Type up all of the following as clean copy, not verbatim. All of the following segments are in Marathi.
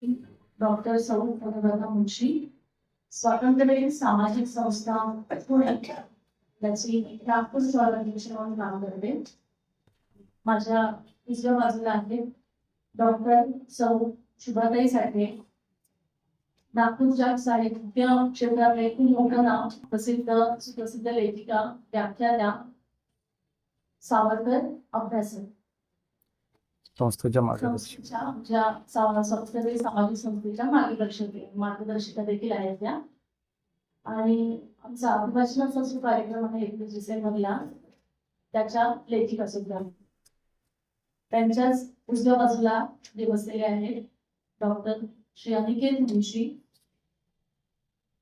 डॉक्टर सौ अनुराधा मुंशी, स्वातंत्र्यवीर सामाजिक संस्था पुणे त्याची नागपूर शहराध्यक्ष म्हणून काम करते. माझ्या उजव्या बाजूला आहे डॉक्टर सौ शुभाताई साठे, नागपूरच्या साहित्य क्षेत्रातले खूप मोठं नाव, सुप्रसिद्ध लेखिका, व्याख्याता, सावरकर अभ्यासक. संस्थेच्या मार्गदर्शक ज्या संस्थेतील सामाजिक संस्थेच्या मार्गदर्शिका देखील आहेत त्या. आणि आमचा अभिभाषणाचा जो कार्यक्रम आहे 21 डिसेंबरला, त्याच्या लेखिका सुद्धा. त्यांच्याच उजव्या बाजूला जे बसलेले आहेत डॉक्टर श्री अनिकेत मुंशी,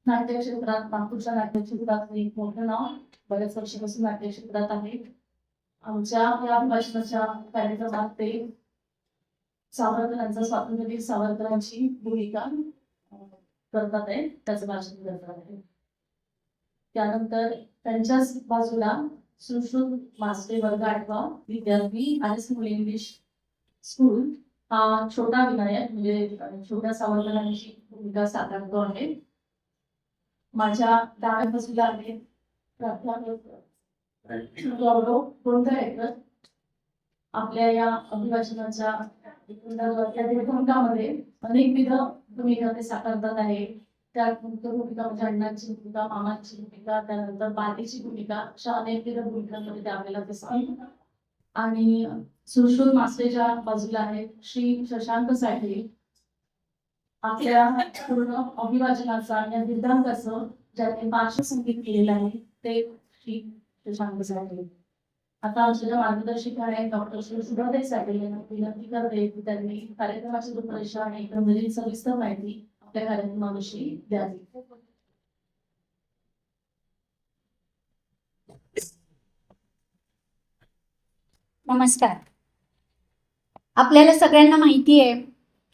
नाट्यक्षेत्रात, नागपूरच्या नाट्यक्षेत्रात एक मोठं नाव, बऱ्याच वर्षापासून नाट्यक्षेत्रात आहे. आमच्या या अभिभाषणाच्या कार्यक्रमात ते सावरकरांचा, स्वातंत्र्यवीर सावरकरांची भूमिका करतात आहे, त्याचं भाषण करतात आहे. त्यानंतर त्यांच्याच बाजूला सुश्रुत मास्टर वर्ग 8वा विद्यार्थी आणि स्कूल इंग्लिश स्कूल हा छोटा विनायक म्हणजे छोट्या सावरकरांची भूमिका साकारतो आहे. माझ्या डाव्या बाजूला आहे गौरव गोंधळेकर. आपल्या या अभिभाषणाच्या भूमिकामध्ये अनेकविध भूमिका ते साकारतात आहे. त्यात मुख्य भूमिका म्हणजे अण्णांची भूमिका, मामांची भूमिका, त्यानंतर बालीची भूमिका, अशा अनेकविध भूमिकांमध्ये ते आपल्याला दिसतात. आणि सुश्रुत मास्टरच्या बाजूला आहेत श्री शशांक साठे. आपल्या पूर्ण अभिवाचनाचा या दीर्घांकाचं ज्यांनी पार्श्वसंगीत केलेलं आहे ते श्री शशांक साठे. आता आमच्या मार्गदर्शिका आहेत डॉक्टर श्री शुभाताई साठे यांना विनंती करते की त्यांनी कार्यक्रमाची रूपरेषा आणि एकंदरीत सविस्तर माहिती आपल्या कार्यक्रमाविषयी द्यावी. नमस्कार. आपल्याला सगळ्यांना माहिती आहे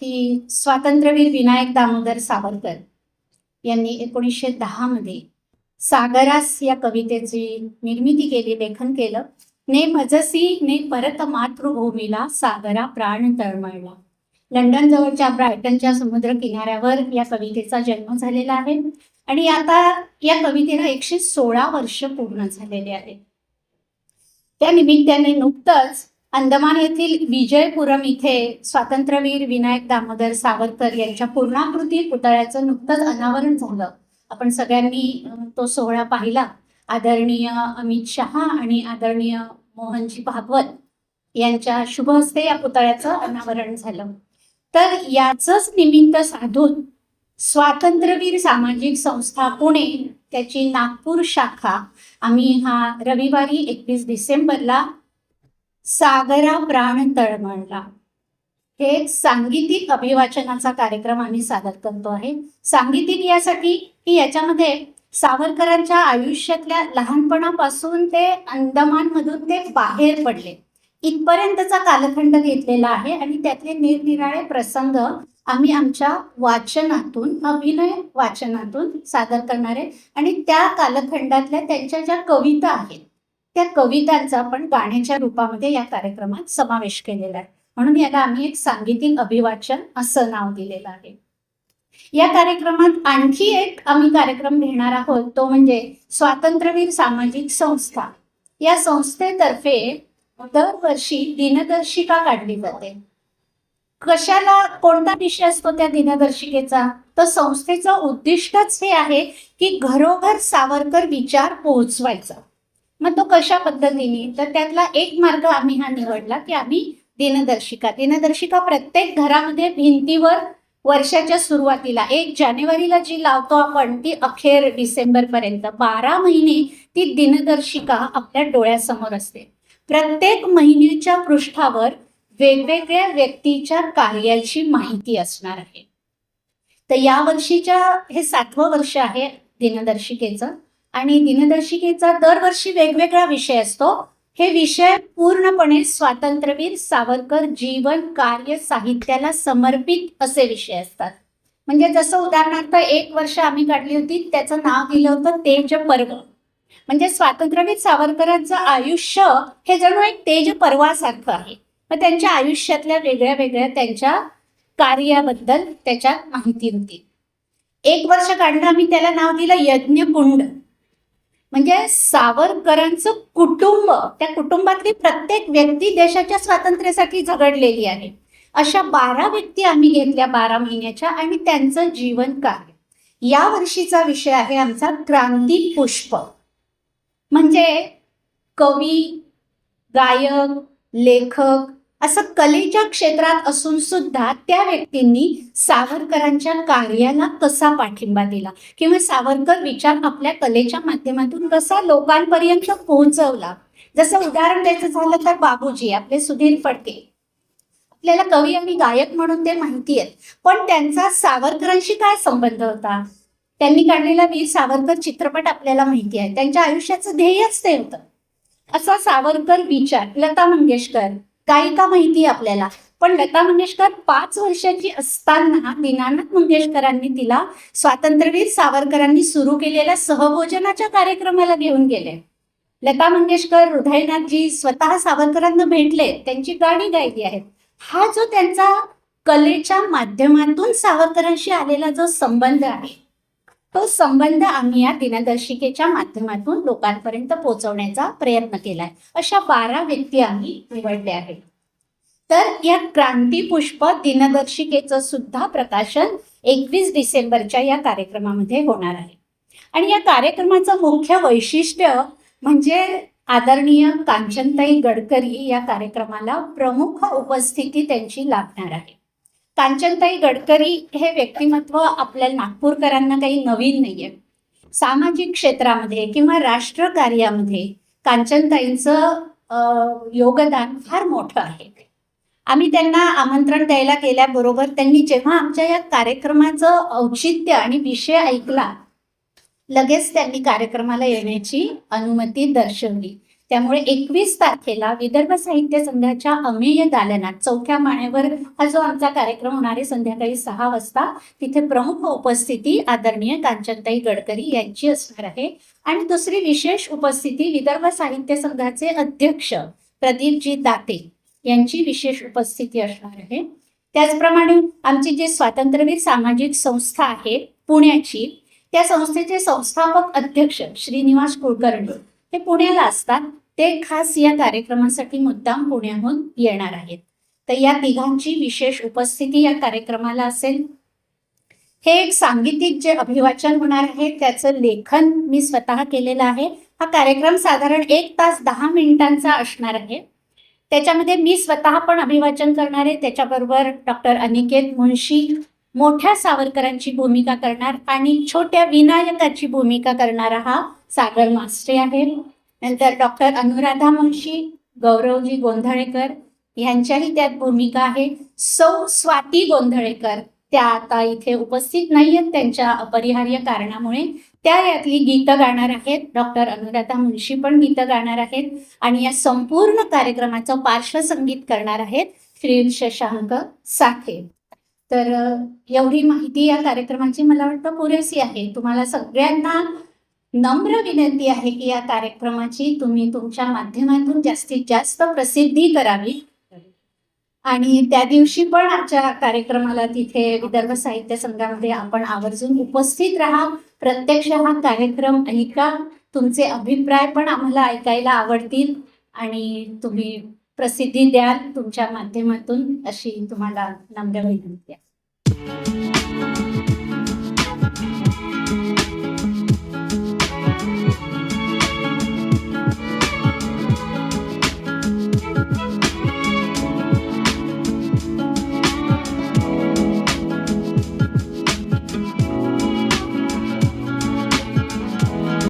की स्वातंत्र्यवीर विनायक दामोदर सावरकर यांनी 1910 मध्ये सागरास या कवितेची निर्मिती केली, लेखन केलं. ने मजसी ने परत मातृभूमीला सागरा प्राण तळमळला. लंडन जवळच्या ब्रायटनच्या समुद्र किनाऱ्यावर या कवितेचा जन्म झालेला आहे आणि आता या कवितेला 116 वर्ष पूर्ण झालेले आहेत. त्या निमित्ताने नुकतंच अंदमान येथील विजयपुरम इथे स्वातंत्र्यवीर विनायक दामोदर सावरकर यांच्या पूर्णाकृती पुतळ्याचं नुकतंच अनावरण झालं. आपण सगळ्यांनी तो सोहळा पाहिला. आदरणीय अमित शहा आणि आदरणीय मोहनजी भागवत यांच्या शुभ हस्ते या पुतळ्याचं अनावरण झालं. तर याचंच निमित्त साधून स्वातंत्र्यवीर सामाजिक संस्था पुणे त्याची नागपूर शाखा आम्ही हा रविवारी 21 डिसेंबरला सागरा प्राण तळमळला हे एक सांगीतिक अभिवाचनाचा कार्यक्रम आम्ही सादर करतो आहे. सांगीतिक यासाठी की याच्यामध्ये सावरकरांच्या आयुष्यातल्या लहानपणापासून ते अंदमानमधून ते बाहेर पडले इथपर्यंतचा कालखंड घेतलेला आहे आणि त्यातले निरनिराळे प्रसंग आम्ही आमच्या वाचनातून, अभिनय वाचनातून सादर करणार आहे. आणि त्या कालखंडातल्या त्यांच्या ज्या कविता आहेत त्या कवितांचा आपण गाण्याच्या रूपामध्ये या कार्यक्रमात समावेश केलेला आहे. म्हणून याला आम्ही एक सांगीतिक अभिवाचन असं नाव दिलेलं आहे. या कार्यक्रमात आणखी एक आम्ही कार्यक्रम घेणार आहोत, तो म्हणजे स्वातंत्र्यवीर सामाजिक संस्था. या संस्थेतर्फे दरवर्षी दिनदर्शिका काढली जाते. कशाला, कोणता विषय असतो त्या दिनदर्शिकेचा? तर संस्थेचं उद्दिष्टच हे आहे की घरोघर सावरकर विचार पोहोचवायचा. मग तो कशा पद्धतीने? तर त्यातला एक मार्ग आम्ही हा निवडला की आम्ही दिनदर्शिका प्रत्येक घरामध्ये भिंतीवर वर्षाच्या सुरुवातीला 1 जानेवारीला जी लावतो आपण ती अखेर डिसेंबरपर्यंत 12 महिने ती दिनदर्शिका आपल्या डोळ्यासमोर असते. प्रत्येक महिन्याच्या पृष्ठावर वेगवेगळ्या व्यक्तीच्या कार्याची माहिती असणार आहे. तर या वर्षीच्या हे 7वं वर्ष आहे दिनदर्शिकेचं आणि दिनदर्शिकेचा दरवर्षी वेगवेगळा विषय असतो. हे विषय पूर्णपणे स्वातंत्र्यवीर सावरकर जीवन कार्य साहित्याला समर्पित असे विषय असतात. म्हणजे जसं उदाहरणार्थ 1 वर्ष आम्ही काढली होती, त्याचं नाव दिलं होतं तेज पर्व. म्हणजे स्वातंत्र्यवीर सावरकरांचं आयुष्य हे जणू एक तेज पर्वासारखं आहे. मग त्यांच्या आयुष्यातल्या वेगळ्या वेगळ्या त्यांच्या कार्याबद्दल त्याच्यात माहिती होती. 1 वर्ष काढलं, आम्ही त्याला नाव दिलं यज्ञकुंड. म्हणजे सावरकरांचं कुटुंब, त्या कुटुंबातली प्रत्येक व्यक्ती देशाच्या स्वातंत्र्यासाठी झगडलेली आहे. अशा 12 व्यक्ती आम्ही घेतल्या 12 महिन्याच्या आणि त्यांचं जीवन कार्य. या वर्षीचा विषय आहे आमचा क्रांती पुष्प. म्हणजे कवी, गायक, लेखक असं कलेच्या क्षेत्रात असून सुद्धा त्या व्यक्तींनी सावरकरांच्या कार्याला कसा पाठिंबा दिला किंवा सावरकर विचार आपल्या कलेच्या माध्यमातून कसा लोकांपर्यंत पोहोचवला. जसं उदाहरण द्यायचं झालं तर बाबूजी, आपले सुधीर फडके, आपल्याला कवी आणि गायक म्हणून ते माहिती आहेत, पण त्यांचा सावरकरांशी काय संबंध होता? त्यांनी काढलेला वीर सावरकर चित्रपट आपल्याला माहिती आहे. त्यांच्या आयुष्याचं ध्येयच ते होतं. असा सावरकर विचार. लता मंगेशकर गायिका माहिती आहे आपल्याला, पण लता मंगेशकर 5 वर्षाची असताना दीनानाथ मंगेशकरांनी तिला स्वातंत्र्यवीर सावरकरांनी सुरू केलेल्या सहभोजनाच्या कार्यक्रमाला घेऊन गेले. लता मंगेशकर, हृदयनाथजी स्वतः सावरकरांना भेटले, त्यांची गाणी गायली आहेत. हा जो त्यांचा कलेच्या माध्यमातून सावरकरांशी आलेला जो संबंध आहे, तो संबंध आम्ही या दिनदर्शिकेच्या माध्यमातून लोकांपर्यंत पोहोचवण्याचा प्रयत्न केलाय. अशा 12 व्यक्ती आम्ही निवडल्या आहेत. तर या क्रांती पुष्प दिनदर्शिकेचं सुद्धा प्रकाशन 21 डिसेंबरच्या या कार्यक्रमामध्ये होणार आहे. आणि या कार्यक्रमाचं मुख्य वैशिष्ट्य म्हणजे आदरणीय कांचनताई गडकरी या कार्यक्रमाला प्रमुख उपस्थिती त्यांची लाभणार आहे. कांचनताई गडकरी हे व्यक्तिमत्व आपल्या नागपूरकरांना काही नवीन नाहीये. सामाजिक क्षेत्रामध्ये किंवा राष्ट्रकार्यामध्ये कांचनताईंचं योगदान फार मोठं आहे. आम्ही त्यांना आमंत्रण द्यायला गेल्याबरोबर त्यांनी जेव्हा आमच्या या कार्यक्रमाचं औचित्य आणि विषय ऐकला, लगेच त्यांनी कार्यक्रमाला येण्याची अनुमती दर्शवली. त्यामुळे 21 तारखेला विदर्भ साहित्य संघाच्या अमेय दालनात 4थ्या माळ्यावर हा जो आमचा कार्यक्रम होणार आहे संध्याकाळी 6 वाजता, तिथे प्रमुख उपस्थिती आदरणीय कांचनताई गडकरी यांची असणार आहे. आणि दुसरी विशेष उपस्थिती विदर्भ साहित्य संघाचे अध्यक्ष प्रदीपजी दाते यांची विशेष उपस्थिती असणार आहे. त्याचप्रमाणे आमची जी स्वातंत्र्यवीर सामाजिक संस्था आहे पुण्याची, त्या संस्थेचे संस्थापक अध्यक्ष श्रीनिवास कुलकर्णी ते पुण्याला असतात. ते खास या कार्यक्रमासाठी मुद्दाम पुण्याहून येणार आहेत. तर या तिघांची विशेष उपस्थिती या कार्यक्रमाला असेल. हे एक सांगीतिक जे अभिवाचन होणार आहे त्याचं लेखन मी स्वतः केलेलं आहे. हा कार्यक्रम साधारण 1 तास 10 मिनिटांचा असणार आहे. त्याच्यामध्ये मी स्वतः पण अभिवाचन करणार आहे. त्याच्याबरोबर डॉक्टर अनिकेत मुंशी मोठ्या सावरकरांची भूमिका करणार आणि छोट्या विनायकाची भूमिका करणारा हा सागर मास्टे आहे. नंतर डॉक्टर अनुराधा मुंशी, गौरवजी गोंधळेकर यांच्याही त्यात भूमिका आहे. सौ स्वाती गोंधळेकर त्या आता इथे उपस्थित नाही आहेत त्यांच्या अपरिहार्य कारणामुळे. त्या यातली गीतं गाणार आहेत. डॉक्टर अनुराधा मुंशी पण गीतं गाणार आहेत. आणि या संपूर्ण कार्यक्रमाचं पार्श्वसंगीत करणार आहेत श्री शशांक साठे. तर एवढी माहिती या कार्यक्रमाची मला वाटतं पुरेशी आहे. तुम्हाला सगळ्यांना नम्र विनंती आहे की या कार्यक्रमाची तुम्ही तुमच्या माध्यमातून जास्तीत जास्त प्रसिद्धी करावी. आणि त्या दिवशी पण आमच्या कार्यक्रमाला तिथे विदर्भ साहित्य संघामध्ये आपण आवर्जून उपस्थित राहा. प्रत्यक्ष हा कार्यक्रम ऐका. तुमचे अभिप्राय पण आम्हाला ऐकायला आवडतील आणि तुम्ही प्रसिद्धी द्याल तुमच्या माध्यमातून, अशी तुम्हाला नम्र विनंती आहे.